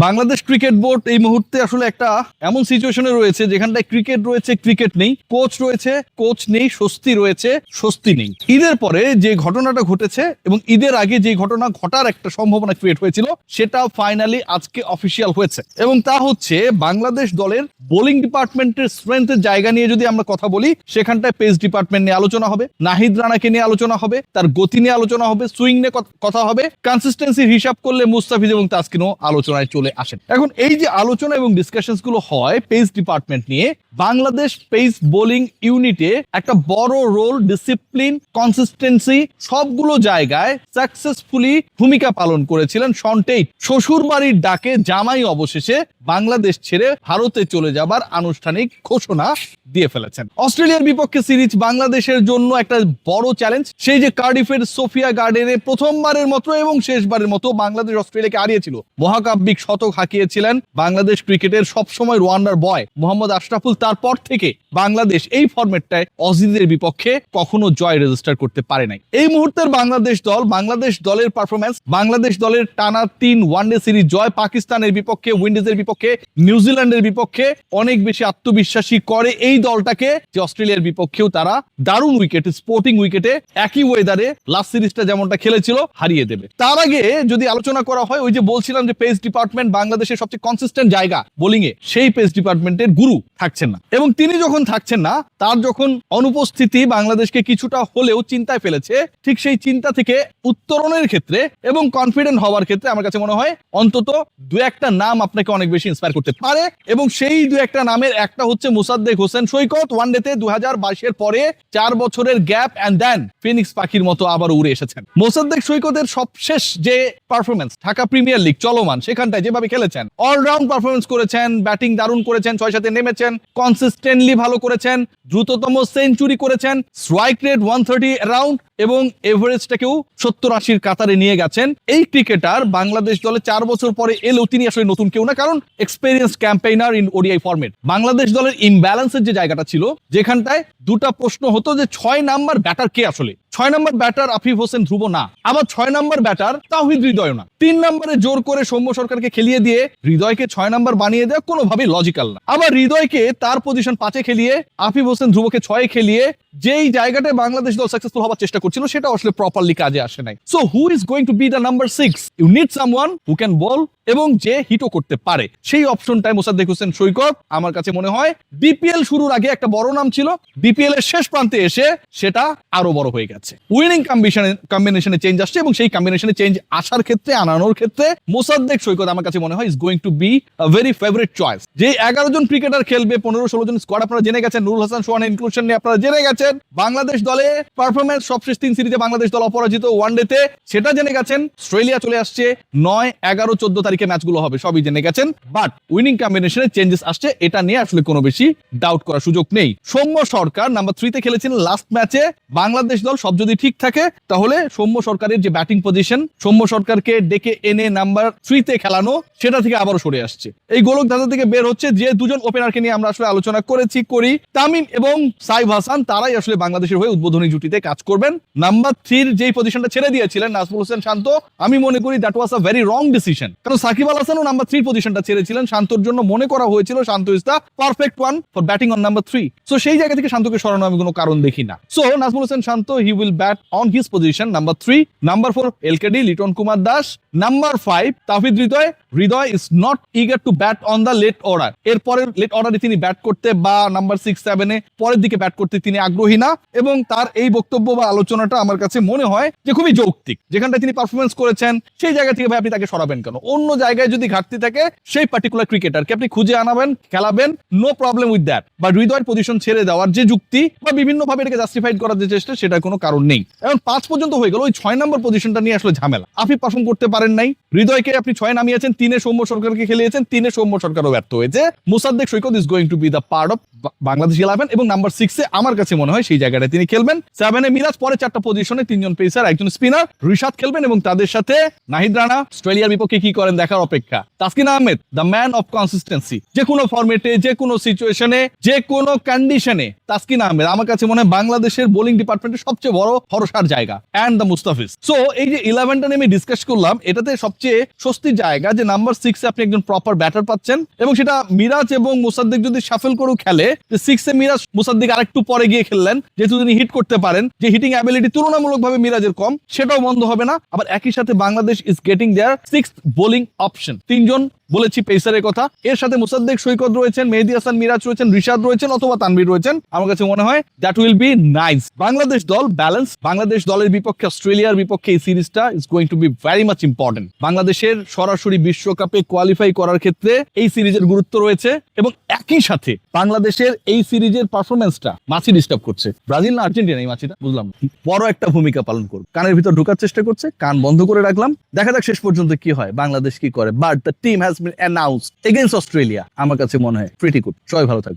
Bangladesh cricket board এই মুহূর্তে আসলে একটা এমন সিচুয়েশনে রয়েছে যেখানটায় ক্রিকেট রয়েছে, ক্রিকেট নেই, কোচ রয়েছে, কোচ নেই, স্বস্তি রয়েছে, স্বস্তি নেই। ঈদের পরে যে ঘটনাটা ঘটেছে এবং ঈদের আগে যে ঘটনা ঘটার একটা সম্ভাবনা ক্রিয়েট হয়েছিল সেটা ফাইনালি আজকে অফিসিয়াল হয়েছে, এবং তা হচ্ছে বাংলাদেশ দলের বোলিং ডিপার্টমেন্টের স্ট্রেংথের জায়গা নিয়ে যদি আমরা কথা বলি, সেখানটায় পেস ডিপার্টমেন্ট নিয়ে আলোচনা হবে, নাহিদ রানাকে নিয়ে আলোচনা হবে, তার গতি নিয়ে আলোচনা হবে, সুইং নিয়ে কথা হবে, কনসিস্টেন্সির হিসাব করলে মুস্তাফিজ এবং তাসকিনও আলোচনায় চলে আসেন। এখন এই যে আলোচনা এবং ডিসকাশনস গুলো হয় পেস ডিপার্টমেন্ট নিয়ে, বাংলাদেশ পেস বোলিং ইউনিটে একটা বড় রোল, ডিসিপ্লিন, কনসিস্টেন্সি সবগুলো জায়গায় সাকসেসফুলি ভূমিকা পালন করেছিলেন শন টেইট। শ্বশুর বাড়ির ডাকে জামাই অবশেষে বাংলাদেশ ছেড়ে ভারতে চলে যাবার আনুষ্ঠানিক ঘোষণা দিয়ে ফেলেছেন। অস্ট্রেলিয়ার বিপক্ষে সিরিজ বাংলাদেশের জন্য একটা বড় চ্যালেঞ্জ। সেই যে কার্ডিফের সোফিয়া গার্ডেনে প্রথমবারের মতো এবং শেষবারের মতো বাংলাদেশ অস্ট্রেলিয়াকে হারিয়েছিল, মহাকাব্যিক শতক হাঁকিয়েছিলেন বাংলাদেশ ক্রিকেটের সবসময় ওয়ান্ডার বয় মোহাম্মদ আশরাফুল। তারপর থেকে বাংলাদেশ এই ফরম্যাটটায় অজিদের বিপক্ষে কখনো জয় রেজিস্টার করতে পারে নাই। এই মুহূর্তের বাংলাদেশ দলের পারফরম্যান্স, বাংলাদেশ দলের টানা 3 ওয়ানডে সিরিজ জয়, পাকিস্তানের বিপক্ষে, উইন্ডিজের বিপক্ষে, নিউজিল্যান্ডের বিপক্ষে অনেক বেশি আত্মবিশ্বাসী করে এই দলটাকে যে অস্ট্রেলিয়ার বিপক্ষেও তারা দারুণ উইকেটে, স্পোর্টিং উইকেটে একই ওয়েদারে লাস্ট সিরিজটা যেমনটা খেলেছিল হারিয়ে দেবে। তার আগে যদি আলোচনা করা হয়, ওই যে বলছিলাম যে পেস ডিপার্টমেন্ট বাংলাদেশের সবচেয়ে কনসিস্টেন্ট জায়গা বোলিং এ, সেই পেস ডিপার্টমেন্টের গুরু থাকছেন না, এবং তিনি যখন থাকছেন না, তার যখন অনুপস্থিতি বাংলাদেশকে কিছুটা হলেও চিন্তায় ফেলেছে, ঠিক সেই চিন্তা থেকে উত্তরণের ক্ষেত্রে এবং কনফিডেন্ট হওয়ার ক্ষেত্রে আমার কাছে মনে হয় অন্তত দু একটা নাম আপনাকে অনেক বেশি ইন্সপায়ার করতে পারে, এবং সেই দু একটা নামের একটা হচ্ছে মোসাদ্দেক হোসেন সৈকত। ওয়ানডেতে 2022-এর পরে 4 বছরের গ্যাপ এন্ড দেন ফিনিক্স পাখির মতো আবার উড়ে এসেছেন। মোসাদ্দেক সৈকতের সবশেষ যে পারফরমেন্স ঢাকা প্রিমিয়ার লিগ চলমান, সেখানটায় যেভাবে খেলেছেন, অলরাউন্ড পারফরমেন্স করেছেন, ব্যাটিং দারুণ করেছেন, 6-7 নেমেছেন, কনসিস্টেন্টলি ভালো করেছেন, দ্রুততম সেঞ্চুরি করেছেন, স্ট্রাইক রেট 130 অ্যারাউন্ড, এবং এভারেজটাকেও 70-80-র কাতারে নিয়ে গেছেন। এই ক্রিকেটার বাংলাদেশ দলে 4 বছর পরে এলেও তিনি আসলে নতুন কেউ না, কারণ experience campaigner in ODI format. Bangladesh দলের ইমব্যালেন্সের যে জায়গাটা ছিল, যেখানটায় দুটা প্রশ্ন হতো যে 6 নাম্বার ব্যাটার কে আসলে। 6 নম্বর ব্যাটার আফিফ হোসেন ধ্রুব না, আবার 6 নম্বর ব্যাটার তাওহিদ হৃদয় না। 3 নম্বরে জোর করে সৌম্য সরকারকে খেলিয়ে দিয়ে হৃদয়কে 6 নম্বর বানিয়ে দেওয়া কোনোভাবেই লজিক্যাল না। আবার হৃদয়কে তার পজিশন 5-এ খেলিয়ে আফিফ হোসেন ধ্রুবকে 6-এ খেলিয়ে যেই জায়গাটায় বাংলাদেশ দল সাকসেসফুল হওয়ার চেষ্টা করছিল, সেটা আসলে প্রপারলি কাজে আসে নাই। So who is going to be the number 6? You need someone who can bowl এবং যে হিটও করতে পারে। সেই অপশনটাই মোসাদ্দেক হোসেন সৈকত আমার কাছে মনে হয় বিপিএল শুরুর আগে একটা বড় নাম ছিল, বিপিএল এর শেষ প্রান্তে এসে সেটা আরো বড় হয়ে গেছে। উইনিং কম্বিনেশনে চেঞ্জ আসছে, এবং সেই কম্বিনেশনে চেঞ্জ আসার ক্ষেত্রে, আনানোর ক্ষেত্রে মোসাদ্দেক সৈকত আমার কাছে মনে হয় is going to be a very favourite choice. যে 11 জন ক্রিকেটার খেলবে, 15-16 জন স্কোয়াড আপনারা জেনে গেছেন, নুরুল হাসান সোহানের ইনক্লুশন নিয়ে আপনারা জেনে গেছেন, বাংলাদেশ দলে পারফরমেন্স সবশেষ 3 সিরিজে বাংলাদেশ দল অপরাজিত ওয়ানডেতে, সেটা জেনে গেছেন। অস্ট্রেলিয়া চলে আসছে 9, 11, 14 তারিখে ম্যাচগুলো হবে, সবই জেনে গেছেন। বাট উইনিং কম্বিনেশনে চেঞ্জেস আসছে, এটা নিয়ে আসলে কোনো বেশি ডাউট করার সুযোগ নেই। সৌম্য সরকার নাম্বার 3-তে খেলেছিলেন লাস্ট ম্যাচে। বাংলাদেশ দল সব যদি ঠিক থাকে, তাহলে সৌম্য সরকারের যে ব্যাটিং পজিশন, সৌম্য সরকারকে ডেকে এনে নাম্বার 3-তে খেলানো, সেটা থেকে আবারও সরে আসছে। এই গোলক ধাঁধা থেকে বের হচ্ছে যে দুজন ওপেনারকে নিয়ে আমরা আসলে আলোচনা করি, তামিম এবং সাইফ হাসান, তারাই আসলে বাংলাদেশের হয়ে উদ্বোধনী জুটিতে কাজ করবেন। নাম্বার 3-র যেই পজিশনটা ছেড়ে দিয়েছিলেন নাজমুল হোসেন শান্ত, আমি মনে করি that was a very wrong decision, কারণ সাকিব আল হাসানও নাম্বার 3 পজিশনটা ছেড়েছিলেন। শান্তর জন্য মনে করা হয়েছিল Shanto is the perfect one for batting on number 3। So সেই জায়গা থেকে শান্তকে সরানো আমি কোনো কারণ দেখি না। So Najmul Hossain Shanto, he will bat on his position number 3। Number 4 এলকেডি Liton Kumar Das. Number 5 Towhid Hridoy is not eager to bat on the late order. এরপরে লেট অর্ডারে তিনি ব্যাট করতে বা নাম্বার 6-7-এ পরের দিকে ব্যাট করতে তিনি আগ্রহী না, এবং তার এই বক্তব্য বা আলোচনাটা আমার কাছে মনে হয় যে খুবই যৌক্তিক। যেখানটা তিনি পারফরমেন্স করেছেন, সেই জায়গা থেকে ভাই আপনি তাকে সরাবেন কেন? অন্য জায়গায় যদি ঘাটতি থাকে, সেই পার্টিকুলার ক্রিকেটারকে আপনি খুঁজে আনাবেন, খেলাবেন, নো প্রবলেম উইথ দ্যাট। বা হৃদয়ের পজিশন ছেড়ে দেওয়ার যে যুক্তি বা বিভিন্ন ভাবে এটাকে জাস্টিফাইড করার যে চেষ্টা, সেটার কোনো কারণ নেই। এখন 5 পর্যন্ত হয়ে গেল, ওই 6 নম্বর পজিশনটা নিয়ে আসলে ঝামেলা। আফিফ পারফর্ম করতে পারেন নাই, হৃদয়কে আপনি 6 নামিয়েছেন, 3-এ সৌম্য সরকারকে খেলিয়েছেন, 3-এ সৌম্য সরকারও ব্যর্থ হয়েছে। Mosaddek Saikat is going to be the part of Bangladesh 11, এবং নাম্বার 6-এ আমার কাছে মনে মনে হয় সেই জায়গাটা তিনি খেলবেন। 7-এ মিরাজ, পরে 4টা পজিশনে 3জন পেসার, একজন স্পিনার রিশাদ খেলবেন এবং তাদের সাথে নাহিদ রানা। অস্ট্রেলিয়ার বিপক্ষে কি করেন দেখার অপেক্ষা। Taskin Ahmed the man of consistency, যে কোনো ফরম্যাটে, যে কোনো সিচুয়েশনে, যে কোনো কন্ডিশনে তাসকিন আহমেদ আমার কাছে মনে হয় বাংলাদেশের বোলিং ডিপার্টমেন্টের সবচেয়ে বড় ভরসার জায়গা, অ্যান্ড দ্য মুস্তাফিজ। সো এই যে 11টা নিয়ে ডিসকাস করলাম, এটাতে সবচেয়ে স্বস্তির জায়গা যে নাম্বার 6-এ আপনি একজন প্রপার ব্যাটার পাচ্ছেন, এবং সেটা মিরাজ এবং মুসাদ্দিক যদি শাফেল করেও খেলে, যে 6-এ মিরাজ মুসাদ্দিক আরেকটু পরে গিয়ে খেললেন, যেহেতু তিনি হিট করতে পারেন, যে হিটিং অ্যাবিলিটি তুলনামূলকভাবে মিরাজের কম, সেটাও বন্ধ হবে না। আবার একই সাথে Bangladesh is getting their 6th bowling option. 3জন বলেছি পেসারের কথা, এর সাথে মুসাদ্দিক, সৈকত রয়েছেন, মেহেদী হাসান মিরাজ রয়েছেন, রিশাদ রয়েছেন অথবা তানভীর রয়েছেন। আমার কাছে মনে হয় that will be nice. Bangladesh দল ব্যালেন্স। বাংলাদেশ দলের বিপক্ষে অস্ট্রেলিয়ার বিপক্ষে এই সিরিজটা is going to be very much important. বাংলাদেশের সরাসরি বিশ্বকাপে কোয়ালিফাই করার ক্ষেত্রে এই সিরিজের গুরুত্ব রয়েছে, এবং একই সাথে বাংলাদেশের এই সিরিজের পারফরমেন্সটা মাছি ডিস্টার্ব করছে। ব্রাজিল না আর্জেন্টিনা, এই মাছিটা বুঝলাম বড় একটা ভূমিকা পালন করবে। কানের ভিতর ঢোকার চেষ্টা করছে, কান বন্ধ করে রাখলাম, দেখা যাক শেষ পর্যন্ত কি হয়, বাংলাদেশ কি করে। But the team has been announced against Australia. আমার কাছে মনে হয় প্রিটি গুড। সবাই ভালো থাকবে।